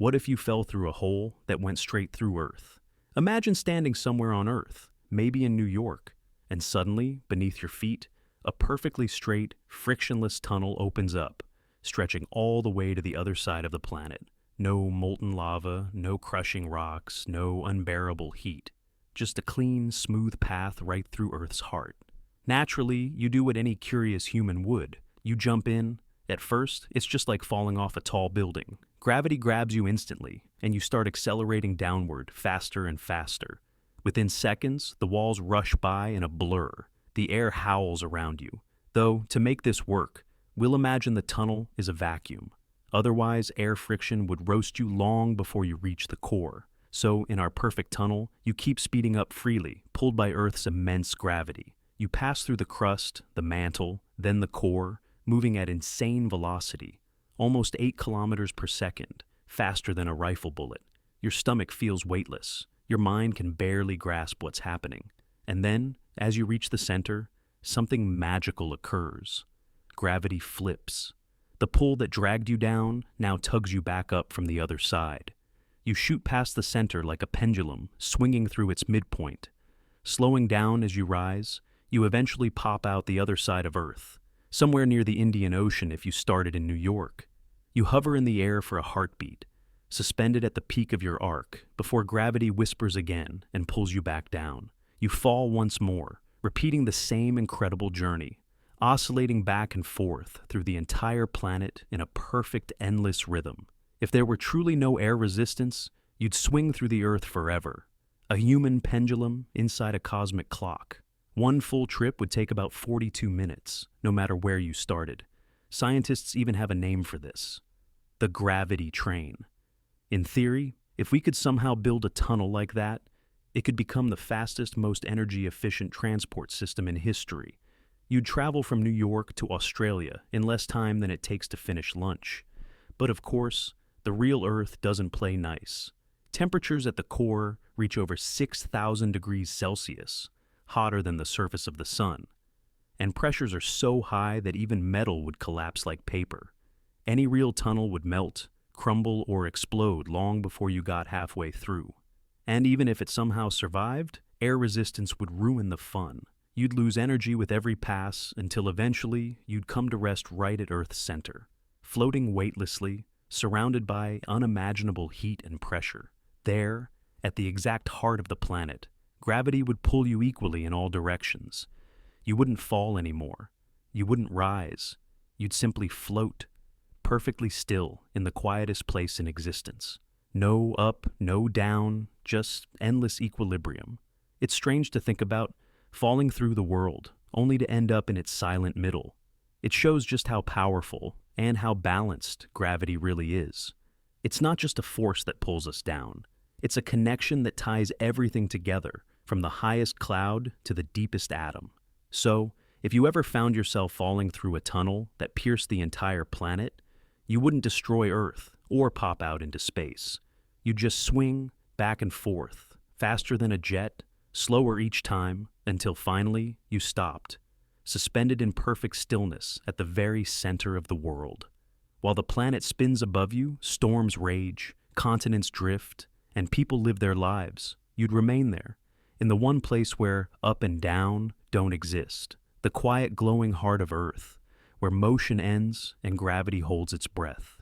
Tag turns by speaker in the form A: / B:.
A: What if you fell through a hole that went straight through Earth? Imagine standing somewhere on Earth, maybe in New York, and suddenly, beneath your feet, a perfectly straight, frictionless tunnel opens up, stretching all the way to the other side of the planet. No molten lava, no crushing rocks, no unbearable heat. Just a clean, smooth path right through Earth's heart. Naturally, you do what any curious human would. You jump in. At first, it's just like falling off a tall building. Gravity grabs you instantly, and you start accelerating downward faster and faster. Within seconds, the walls rush by in a blur. The air howls around you. Though, to make this work, we'll imagine the tunnel is a vacuum. Otherwise, air friction would roast you long before you reach the core. So, in our perfect tunnel, you keep speeding up freely, pulled by Earth's immense gravity. You pass through the crust, the mantle, then the core, moving at insane velocity, almost 8 kilometers per second, faster than a rifle bullet. Your stomach feels weightless. Your mind can barely grasp what's happening. And then, as you reach the center, something magical occurs. Gravity flips. The pull that dragged you down now tugs you back up from the other side. You shoot past the center like a pendulum, swinging through its midpoint. Slowing down as you rise, you eventually pop out the other side of Earth, somewhere near the Indian Ocean if you started in New York. You hover in the air for a heartbeat, suspended at the peak of your arc, before gravity whispers again and pulls you back down. You fall once more, repeating the same incredible journey, oscillating back and forth through the entire planet in a perfect, endless rhythm. If there were truly no air resistance, you'd swing through the Earth forever, a human pendulum inside a cosmic clock. One full trip would take about 42 minutes, no matter where you started. Scientists even have a name for this: the gravity train. In theory, if we could somehow build a tunnel like that, it could become the fastest, most energy-efficient transport system in history. You'd travel from New York to Australia in less time than it takes to finish lunch. But of course, the real Earth doesn't play nice. Temperatures at the core reach over 6,000 degrees Celsius, hotter than the surface of the sun. And pressures are so high that even metal would collapse like paper. Any real tunnel would melt, crumble, or explode long before you got halfway through. And even if it somehow survived, air resistance would ruin the fun. You'd lose energy with every pass until eventually you'd come to rest right at Earth's center, floating weightlessly, surrounded by unimaginable heat and pressure. There, at the exact heart of the planet, gravity would pull you equally in all directions. You wouldn't fall anymore. You wouldn't rise. You'd simply float, perfectly still in the quietest place in existence. No up, no down, just endless equilibrium. It's strange to think about, falling through the world, only to end up in its silent middle. It shows just how powerful and how balanced gravity really is. It's not just a force that pulls us down. It's a connection that ties everything together, from the highest cloud to the deepest atom. So, if you ever found yourself falling through a tunnel that pierced the entire planet, you wouldn't destroy Earth or pop out into space. You'd just swing back and forth, faster than a jet, slower each time, until finally you stopped, suspended in perfect stillness at the very center of the world. While the planet spins above you, storms rage, continents drift, and people live their lives, you'd remain there, in the one place where up and down don't exist, the quiet glowing heart of Earth, where motion ends and gravity holds its breath.